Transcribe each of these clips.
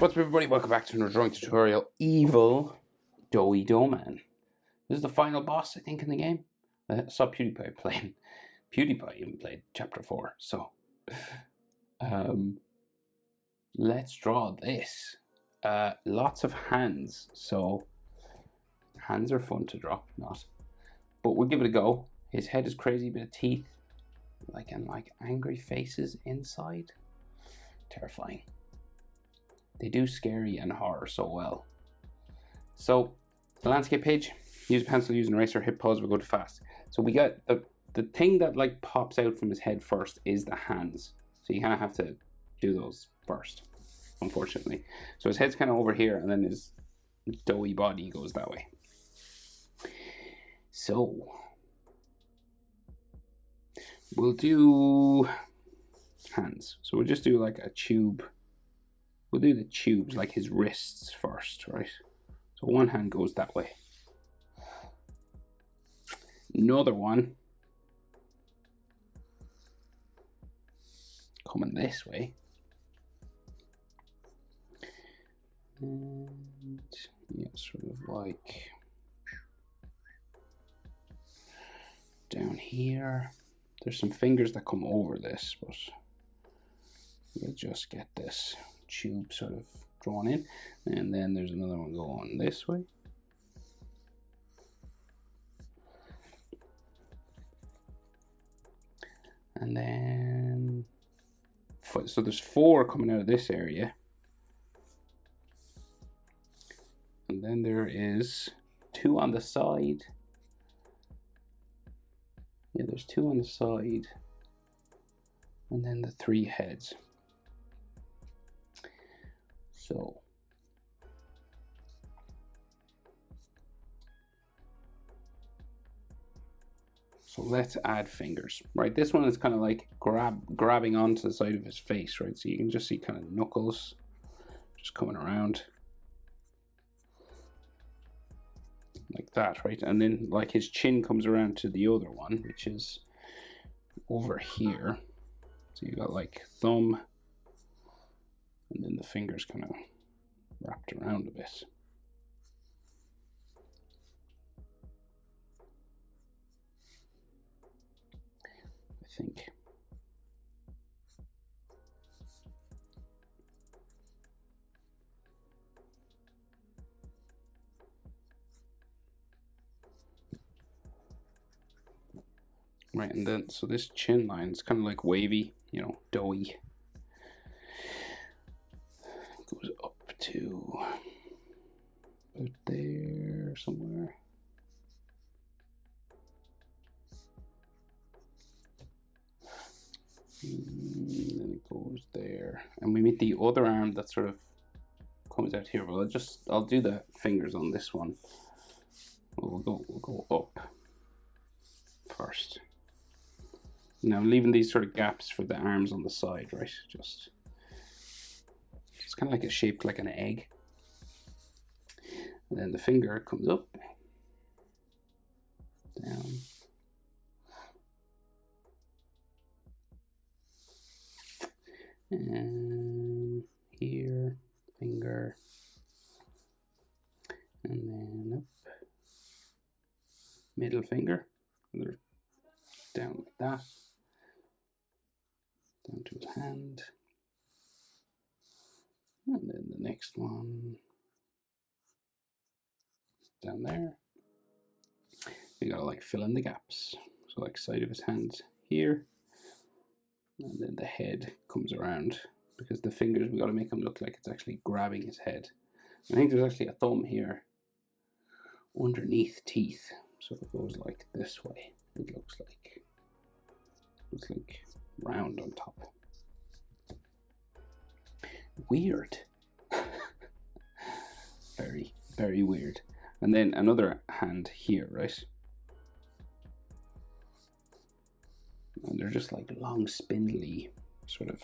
What's up, everybody? Welcome back to another drawing tutorial. Evil Doey Doughman. This is the final boss, I think, in the game. I saw PewDiePie playing. PewDiePie even played Chapter 4. So, let's draw this. Lots of hands. So, hands are fun to draw, not. But we'll give it a go. His head is crazy, bit of teeth, like angry faces inside. Terrifying. They do scary and horror so well. So, the landscape page, use a pencil, use an eraser, hit pause, we'll go too fast. So we got the thing that like pops out from his head first is the hands. So you kind of have to do those first, unfortunately. So his head's kind of over here and then his doughy body goes that way. So, we'll do hands. So we'll just do like a tube. We'll do the tubes, like his wrists first, right? So one hand goes that way. Another one coming this way. And yeah, sort of like down here. There's some fingers that come over this, but we'll just get this tube sort of drawn in, and then there's another one going this way. And then, so there's 4 coming out of this area. And then there is 2 on the side. Yeah, there's 2 on the side. And then the 3 heads. So let's add fingers, right? This one is kind of like grabbing onto the side of his face, right? So you can just see kind of knuckles just coming around like that, right? And then like his chin comes around to the other one, which is over here. So you got like thumb, and then the fingers kind of wrapped around a bit. I think. Right, and then so this chin line is kind of like wavy, you know, doughy. Goes up to about there somewhere. And then it goes there, and we meet the other arm that sort of comes out here. But I'll do the fingers on this one. We'll go up first. Now I'm leaving these sort of gaps for the arms on the side, right? Just it's kind of like shaped like an egg. And then the finger comes up, down, and here, finger, and then up, middle finger, down like that, down to his hand, and then the next one down there. We gotta like fill in the gaps. So like side of his hand here, and then the head comes around, because the fingers, we gotta make them look like it's actually grabbing his head. I think there's actually a thumb here underneath teeth, so it goes like this way. It looks like it's like round on top. Weird. Very, very weird. And then another hand here, right? And they're just like long, spindly sort of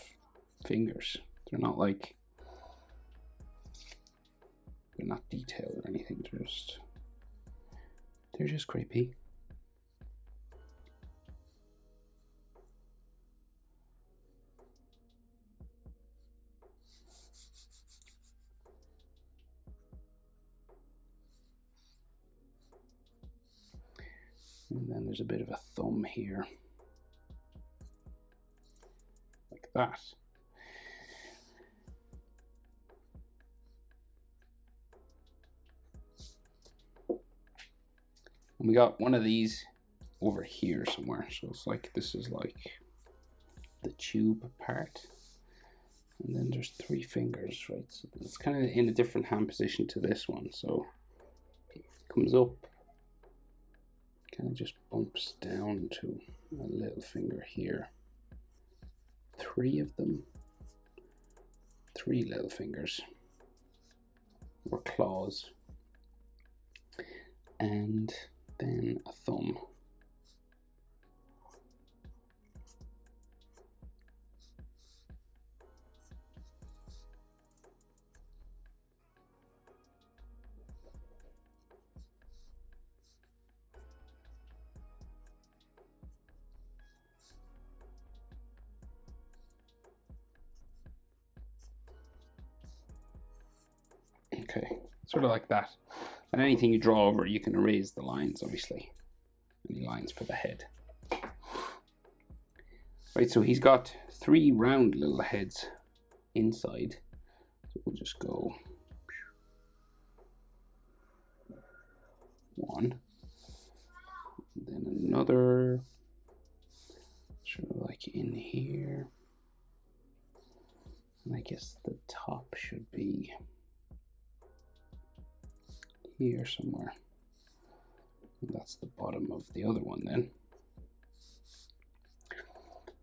fingers. They're not like, they're not detailed or anything. They're just creepy. And then there's a bit of a thumb here. Like that. And we got one of these over here somewhere. So it's like, this is like the tube part. And then there's 3 fingers, right? So it's kind of in a different hand position to this one. So it comes up, kind of just bumps down to a little finger here. 3 of them. 3 little fingers. Or claws. And then a thumb. Okay, sort of like that. And anything you draw over, you can erase the lines, obviously. Any lines for the head. Right, so he's got 3 round little heads inside. So we'll just go 1. And then another, sort of like in here. And I guess the top should be here somewhere. And that's the bottom of the other one then.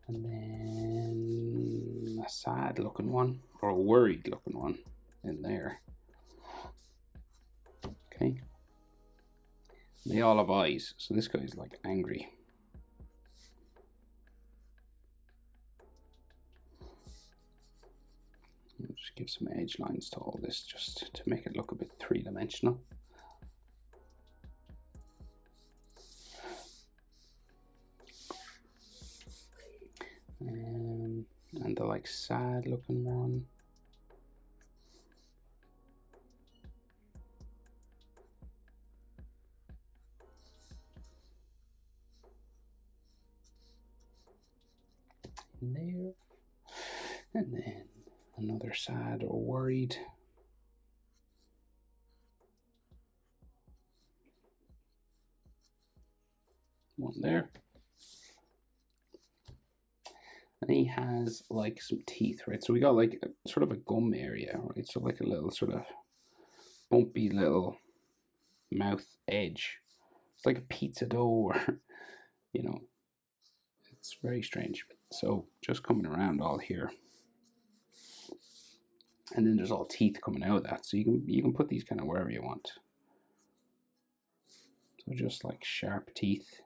And then a sad looking one, or a worried looking one in there. Okay. They all have eyes, so this guy's like angry. I'll just give some edge lines to all this just to make it look a bit 3-dimensional. And the like sad looking one. In there. And then another sad or worried. One there. And he has like some teeth, right? So we got like a, sort of a gum area, right? So like a little sort of bumpy little mouth edge. It's like a pizza dough, or, you know, it's very strange. So just coming around all here. And then there's all teeth coming out of that. So you can put these kind of wherever you want. So just like sharp teeth.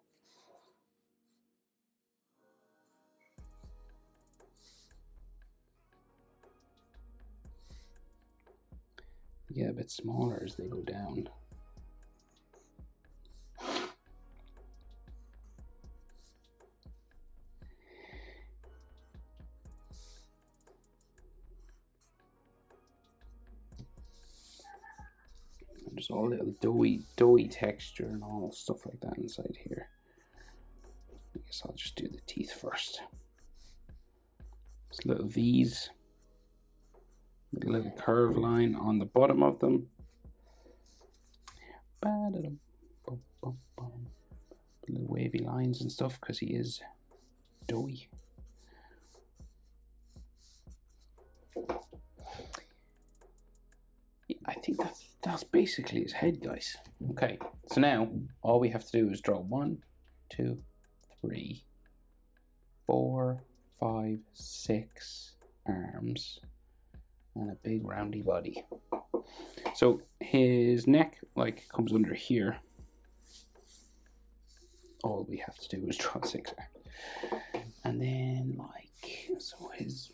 They get a bit smaller as they go down. And there's all little doughy texture and all stuff like that inside here. I guess I'll just do the teeth first. It's little V's. With a little curve line on the bottom of them. Little wavy lines and stuff because he is doughy. I think that's basically his head, guys. Okay, so now all we have to do is draw 1, 2, 3, 4, 5, 6 arms and a big roundy body. So his neck like comes under here. All we have to do is draw 6 arms. And then like, so his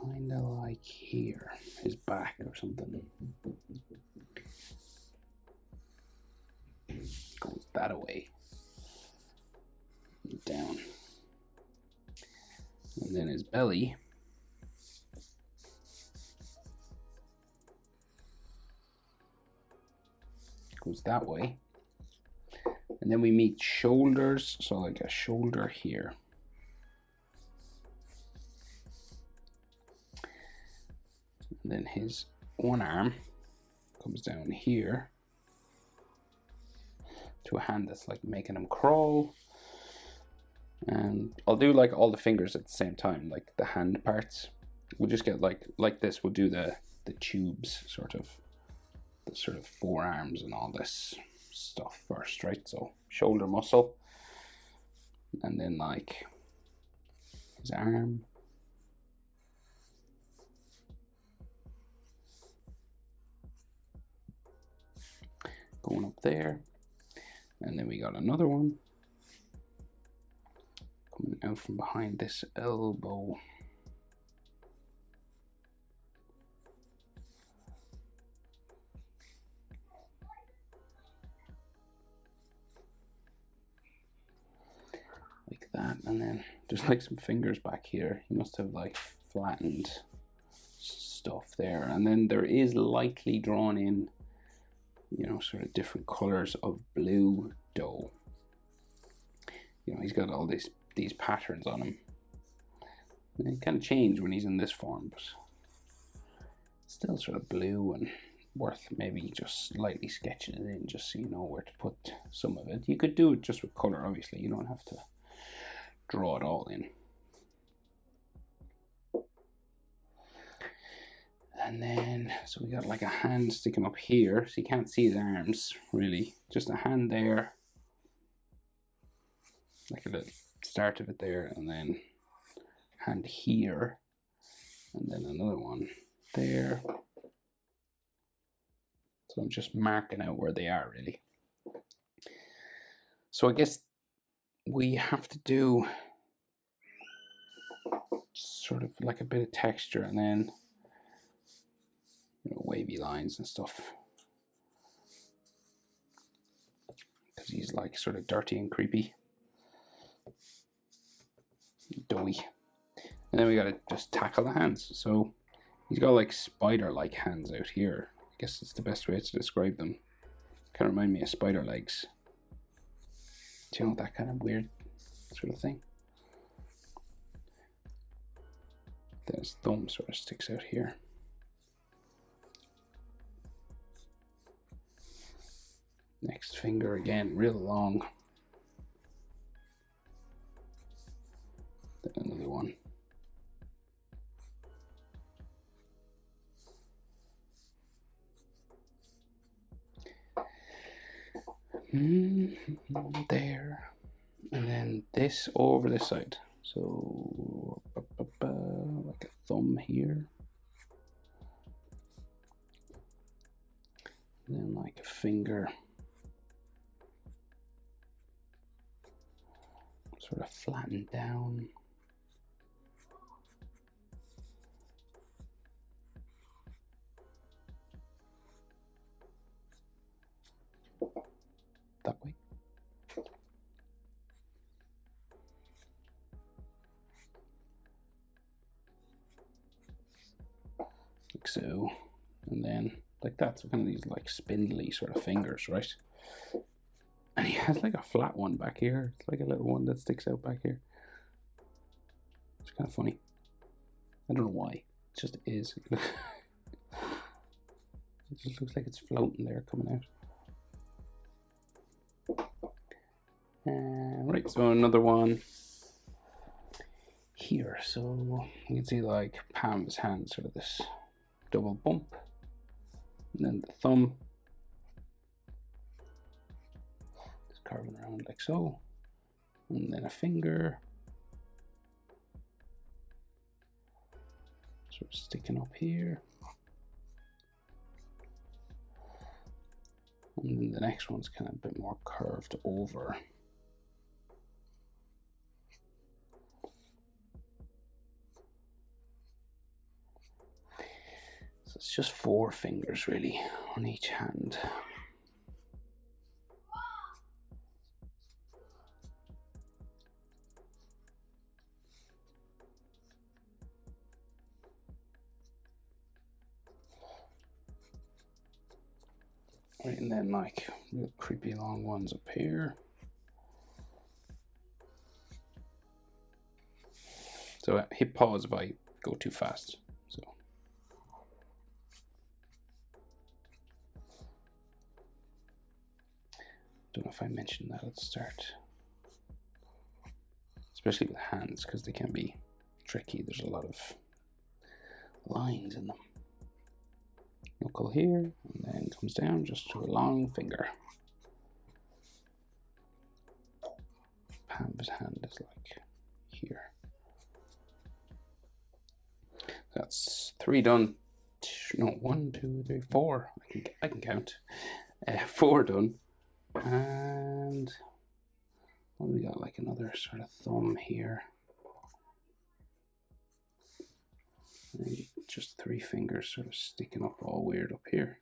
kind of like here, his back or something. Goes that away. Down. And then his belly. goes that way. And then we meet shoulders, so like a shoulder here. And then his one arm comes down here to a hand that's like making him crawl. And I'll do like all the fingers at the same time, like the hand parts. We'll just get like this. We'll do the tubes, sort of, the sort of forearms and all this stuff first, right? So shoulder muscle, and then like his arm. Going up there. And then we got another one coming out from behind this elbow. Like that, and then there's like some fingers back here. He must have like flattened stuff there. And then there is lightly drawn in, you know, sort of different colors of blue dough. You know, he's got all these patterns on him. And they kind of change when he's in this form, but still sort of blue, and worth maybe just slightly sketching it in, just so you know where to put some of it. You could do it just with color, obviously. You don't have to draw it all in. And then, so we got like a hand sticking up here, so you can't see his arms really. Just a hand there, like a little start of it there, and then hand here, and then another one there. So I'm just marking out where they are really. So I guess we have to do sort of like a bit of texture, and then, you know, wavy lines and stuff, because he's like sort of dirty and creepy, doughy. And then we gotta just tackle the hands. So he's got like spider-like hands out here. I guess it's the best way to describe them. Kind of remind me of spider legs. Do you know, that kind of weird sort of thing? Then his thumb sort of sticks out here. Next finger again, real long. Then another one. There. And then this over this side. So like a thumb here. And then like a finger. Sort of flattened down. That way. Like so. And then like that. So kind of these like spindly sort of fingers, right? And he has like a flat one back here. It's like a little one that sticks out back here. It's kind of funny. I don't know why. It just is. It just looks like it's floating there, coming out. Right, so another one here. So you can see like palm of his hand, sort of this double bump. And then the thumb. Carving around like so, and then a finger sort of sticking up here, and then the next one's kind of a bit more curved over. So it's just 4 fingers really on each hand. Right, and then like real creepy long ones up here. So hit pause if I go too fast. So don't know if I mentioned that at the start. Especially with hands, because they can be tricky. There's a lot of lines in them. Knuckle here, and then comes down just to a long finger. Palm of his hand is like here. That's 3 done. No, 1, 2, 3, 4. I can count. 4 done. And what do we got? Like another sort of thumb here. And just 3 fingers sort of sticking up all weird up here.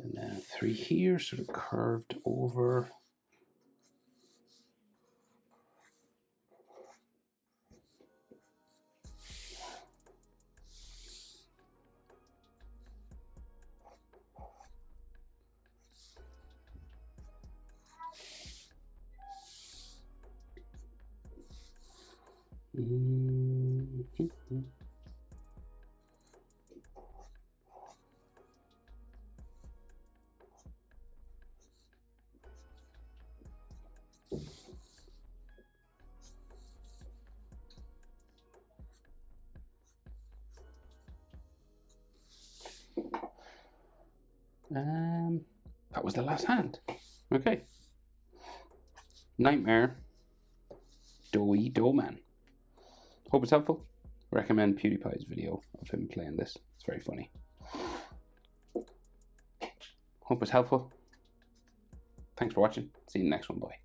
And then 3 here, sort of curved over. That was the last hand. Okay. Nightmare, Doey Doughman. Hope it's helpful. Recommend PewDiePie's video of him playing this. It's very funny. Hope it's helpful. Thanks for watching. See you in the next one. Bye.